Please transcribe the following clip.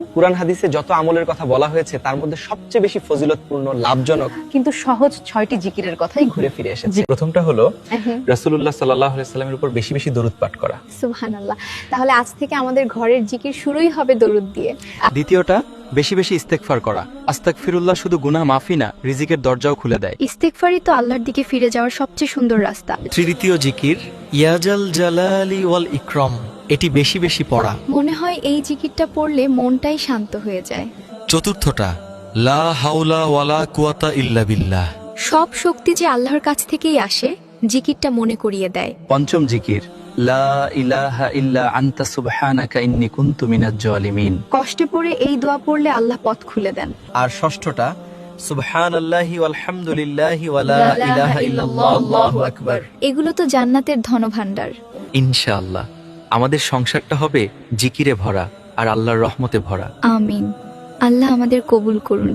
কুরআন হাদিসে যত আমলের কথা বলা হয়েছে তার মধ্যে সবচেয়ে বেশি ফজিলতপূর্ণ, লাভজনক কিন্তু সহজ 6টি জিকিরের কথাই ঘুরে ফিরে এসেছে। প্রথমটা হলো রাসূলুল্লাহ সাল্লাল্লাহু আলাইহি সাল্লামের উপর বেশি বেশি দরুদ পাঠ করা। সুবহানাল্লাহ। তাহলে আজ থেকে আমাদের ঘরের জিকির শুরুই হবে দরুদ দিয়ে। দ্বিতীয়টা বেশি বেশি ইস্তেগফার করা। আস্তাগফিরুল্লাহ শুধু গুনাহ মাফি না, রিজিকের দরজাও খুলে দেয়। ইস্তেগফারই তো আল্লাহর দিকে ফিরে যাওয়ার সবচেয়ে সুন্দর রাস্তা। তৃতীয় জিকির ইয়াজাল জালালি ওয়াল ইকরাম, এটি বেশি বেশি পড়া। মনে হয় এই জিকিরটা পড়লে মনটাই শান্ত হয়ে যায়। চতুর্থটা লা হাওলা ওয়ালা কুওয়াতা ইল্লা বিল্লাহ, সব শক্তি যে আল্লাহর কাছ থেকেই আসে, জিকিরটা মনে করিয়ে দেয়। পঞ্চম জিকির লা ইলাহা ইল্লা আনতা সুবহানাকা ইন্নী কুনতু মিনাজ জালিমিন। কষ্টে পড়ে এই দোয়া পড়লে আল্লাহ পথ খুলে দেন। আর ষষ্ঠটা সুবহানাল্লাহি ওয়ালহামদুলিল্লাহি ওয়ালা ইলাহা ইল্লাল্লাহ আল্লাহু আকবার। এগুলো তো জান্নাতের ধনভাণ্ডার। ইনশাআল্লাহ আমাদের সংসারটা হবে জিকিরে ভরা আর আল্লাহর রহমতে ভরা। আমিন। আল্লাহ আমাদের কবুল করুন।